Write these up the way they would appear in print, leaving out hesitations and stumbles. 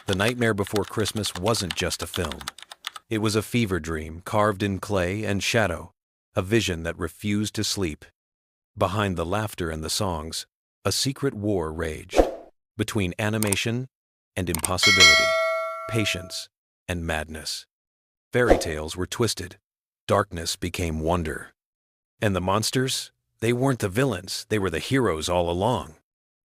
The Nightmare Before Christmas wasn't just a film. It was a fever dream carved in clay and shadow, a vision that refused to sleep. Behind the laughter and the songs, a secret war raged between animation and impossibility, patience and madness. Fairy tales were twisted, darkness became wonder. And the monsters? They weren't the villains, they were the heroes all along.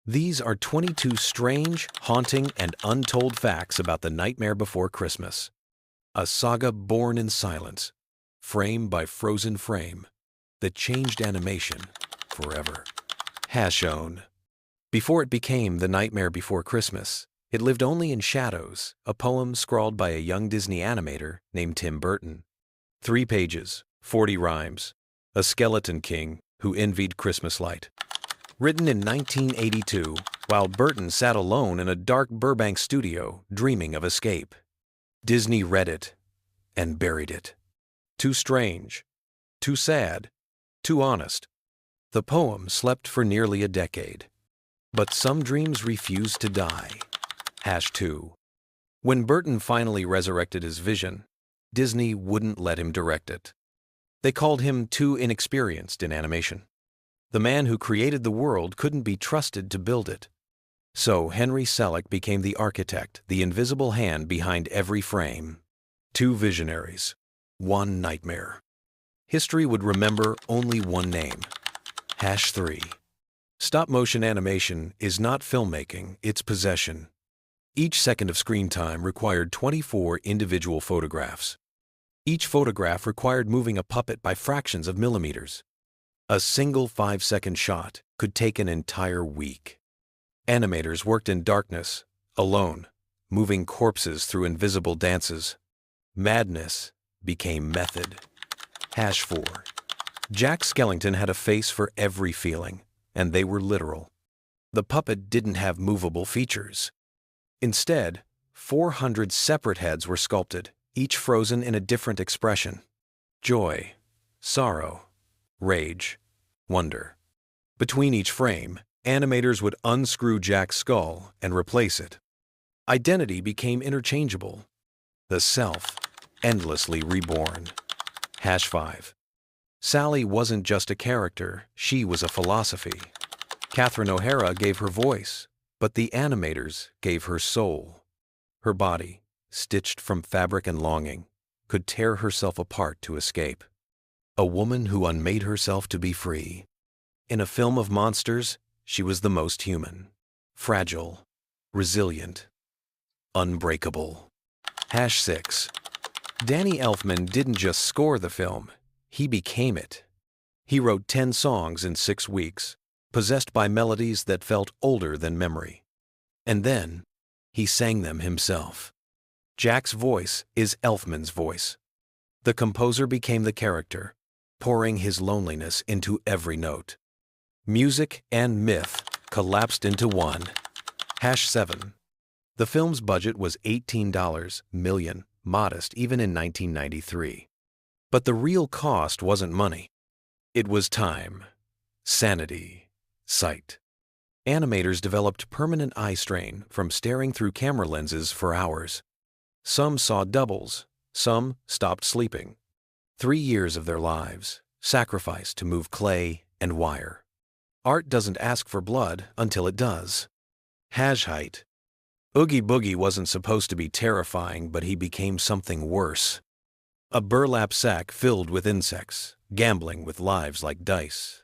These are 22 strange, haunting, and untold facts about The Nightmare Before Christmas. A saga born in silence, frame by frozen frame, that changed animation forever. Has shown. Before it became The Nightmare Before Christmas, it lived only in shadows, a poem scrawled by a young Disney animator named Tim Burton. 3 pages, 40 rhymes, a skeleton king who envied Christmas light. Written in 1982, while Burton sat alone in a dark Burbank studio dreaming of escape. Disney read it and buried it. Too strange, too sad, too honest. The poem slept for nearly a decade. But some dreams refuse to die. #2. When Burton finally resurrected his vision, Disney wouldn't let him direct it. They called him too inexperienced in animation. The man who created the world couldn't be trusted to build it. So Henry Selick became the architect, the invisible hand behind every frame. 2 visionaries, 1 nightmare. History would remember only one name. #3. Stop-motion animation is not filmmaking, it's possession. Each second of screen time required 24 individual photographs. Each photograph required moving a puppet by fractions of millimeters. A single 5-second shot could take an entire week. Animators worked in darkness, alone, moving corpses through invisible dances. Madness became method. #4. Jack Skellington had a face for every feeling, and they were literal. The puppet didn't have movable features. Instead, 400 separate heads were sculpted, each frozen in a different expression. Joy, sorrow, rage, wonder. Between each frame, animators would unscrew Jack's skull and replace it. Identity became interchangeable. The self, endlessly reborn. #5. Sally wasn't just a character, she was a philosophy. Catherine O'Hara gave her voice, but the animators gave her soul. Her body, stitched from fabric and longing, could tear herself apart to escape. A woman who unmade herself to be free. In a film of monsters, she was the most human. Fragile, resilient, unbreakable. #6. Danny Elfman didn't just score the film, he became it. He wrote 10 songs in 6 weeks, possessed by melodies that felt older than memory. And then, he sang them himself. Jack's voice is Elfman's voice. The composer became the character, pouring his loneliness into every note. Music and myth collapsed into one. #7. The film's budget was $18 million, modest even in 1993. But the real cost wasn't money. It was time, sanity, sight. Animators developed permanent eye strain from staring through camera lenses for hours. Some saw doubles, some stopped sleeping. 3 years of their lives, sacrificed to move clay and wire. Art doesn't ask for blood until it does. #8. Oogie Boogie wasn't supposed to be terrifying, but he became something worse. A burlap sack filled with insects, gambling with lives like dice.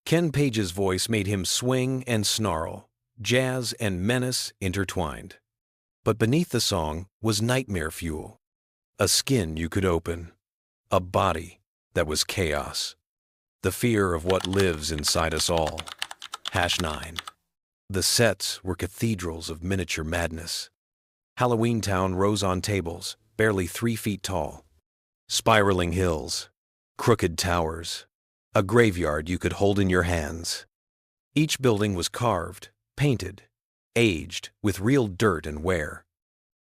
Ken Page's voice made him swing and snarl, jazz and menace intertwined. But beneath the song was nightmare fuel. A skin you could open. A body that was chaos. The fear of what lives inside us all. #9. The sets were cathedrals of miniature madness. Halloween Town rose on tables, barely 3 feet tall. Spiraling hills, crooked towers, a graveyard you could hold in your hands. Each building was carved, painted, aged with real dirt and wear.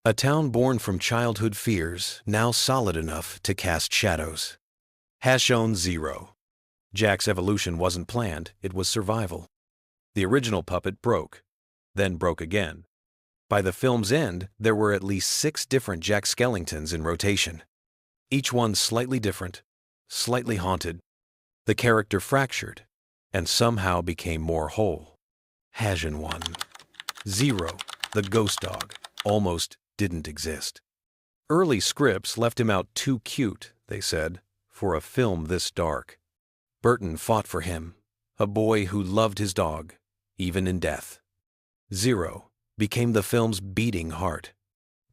A town born from childhood fears, now solid enough to cast shadows. #0. Jack's evolution wasn't planned, it was survival. The original puppet broke, then broke again. By the film's end, there were at least 6 different Jack Skellingtons in rotation. Each one slightly different, slightly haunted. The character fractured, and somehow became more whole. Hajan 1. Zero, the ghost dog, almost didn't exist. Early scripts left him out too cute, they said, for a film this dark. Burton fought for him, a boy who loved his dog, even in death. Zero became the film's beating heart,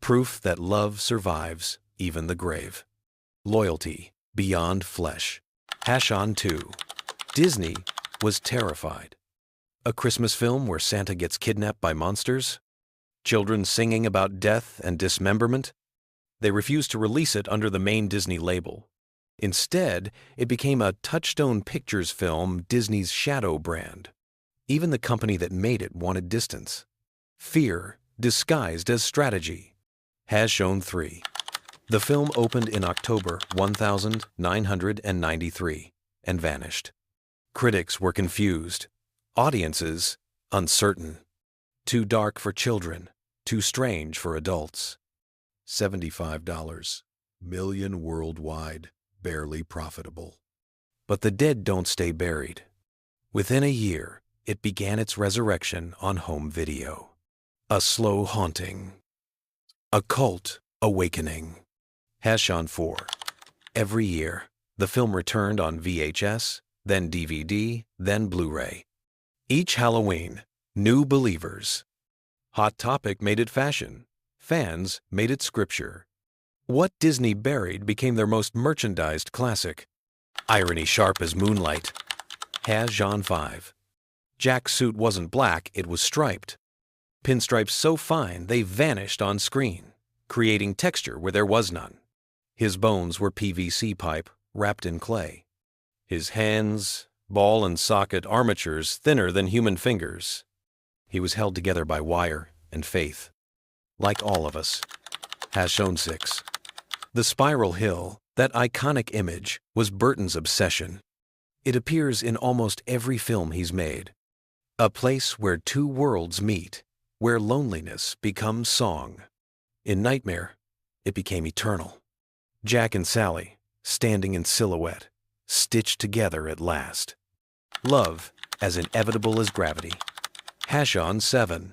proof that love survives even the grave. Loyalty beyond flesh. Hajan 2. Disney was terrified. A Christmas film where Santa gets kidnapped by monsters? Children singing about death and dismemberment? They refused to release it under the main Disney label. Instead, it became a Touchstone Pictures film, Disney's shadow brand. Even the company that made it wanted distance. Fear disguised as strategy. Hajan 3. The film opened in October 1993 and vanished. Critics were confused. Audiences uncertain. Too dark for children, too strange for adults. $75 million worldwide, barely profitable. But the dead don't stay buried. Within a year, it began its resurrection on home video. A slow haunting. A cult awakening. Hajan 4. Every year, the film returned on VHS, then DVD, then Blu-ray. Each Halloween, new believers. Hot Topic made it fashion. Fans made it scripture. What Disney buried became their most merchandised classic. Irony sharp as moonlight. Hajan 5. Jack's suit wasn't black, it was striped. Pinstripes so fine they vanished on screen, creating texture where there was none. His bones were PVC pipe wrapped in clay. His hands, ball and socket armatures thinner than human fingers. He was held together by wire and faith. Like all of us. Hajan 6. The spiral hill, that iconic image, was Burton's obsession. It appears in almost every film he's made. A place where two worlds meet, where loneliness becomes song. In Nightmare, it became eternal. Jack and Sally, standing in silhouette, stitched together at last. Love as inevitable as gravity. Hajan 7.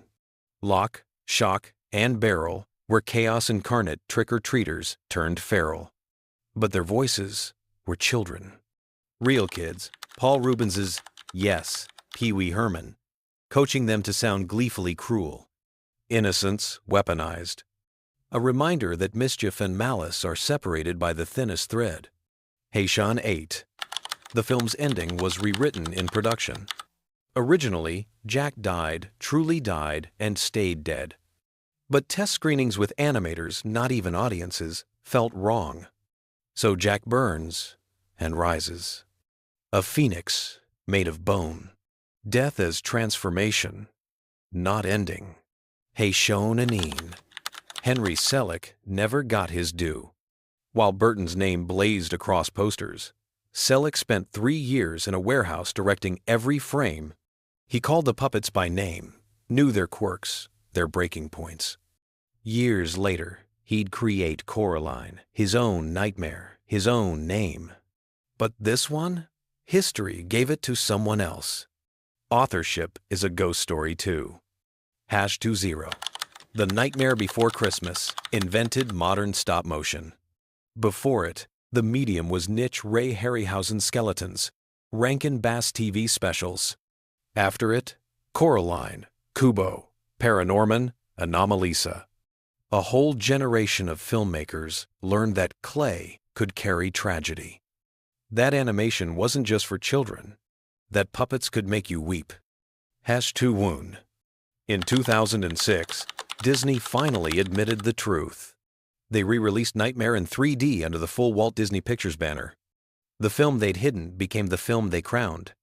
Lock, Shock, and Barrel were chaos incarnate trick-or-treaters turned feral. But their voices were children. Real kids, Paul Rubens's Yes, Pee Wee Herman, coaching them to sound gleefully cruel. Innocence weaponized. A reminder that mischief and malice are separated by the thinnest thread. Hajan 8. The film's ending was rewritten in production. Originally, Jack died, truly died, and stayed dead. But test screenings with animators, not even audiences, felt wrong. So Jack burns and rises. A phoenix made of bone. Death as transformation, not ending. Hajan 9. Henry Selick never got his due. While Burton's name blazed across posters, Selick spent 3 years in a warehouse directing every frame. He called the puppets by name, knew their quirks, their breaking points. Years later, he'd create Coraline, his own nightmare, his own name. But this one? History gave it to someone else. Authorship is a ghost story too. Hajan 2. The Nightmare Before Christmas invented modern stop motion. Before it, the medium was niche Ray Harryhausen skeletons, Rankin Bass TV specials. After it, Coraline, Kubo, Paranorman, Anomalisa. A whole generation of filmmakers learned that clay could carry tragedy. That animation wasn't just for children. That puppets could make you weep. Hajan 2. In 2006, Disney finally admitted the truth. They re-released Nightmare in 3D under the full Walt Disney Pictures banner. The film they'd hidden became the film they crowned.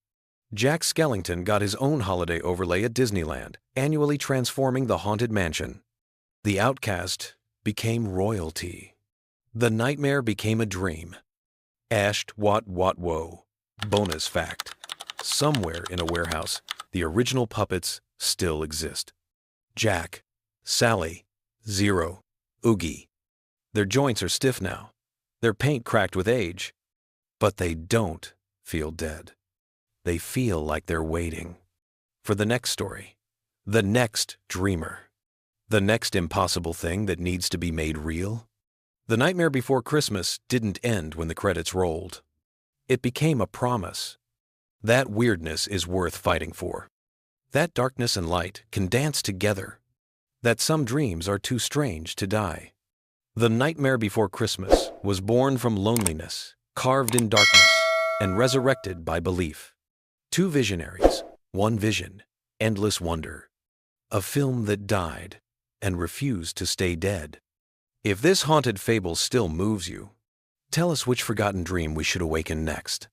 Jack Skellington got his own holiday overlay at Disneyland, annually transforming the Haunted Mansion. The outcast became royalty. The nightmare became a dream. Asht wat wat woe. Bonus fact. Somewhere in a warehouse, the original puppets still exist. Jack, Sally, 0. Oogie. Their joints are stiff now, their paint cracked with age, but they don't feel dead. They feel like they're waiting for the next story, the next dreamer, the next impossible thing that needs to be made real. The Nightmare Before Christmas didn't end when the credits rolled. It became a promise. That weirdness is worth fighting for. That darkness and light can dance together. That some dreams are too strange to die. The Nightmare Before Christmas was born from loneliness, carved in darkness, and resurrected by belief. Two visionaries, one vision, endless wonder. A film that died and refused to stay dead. If this haunted fable still moves you, tell us which forgotten dream we should awaken next.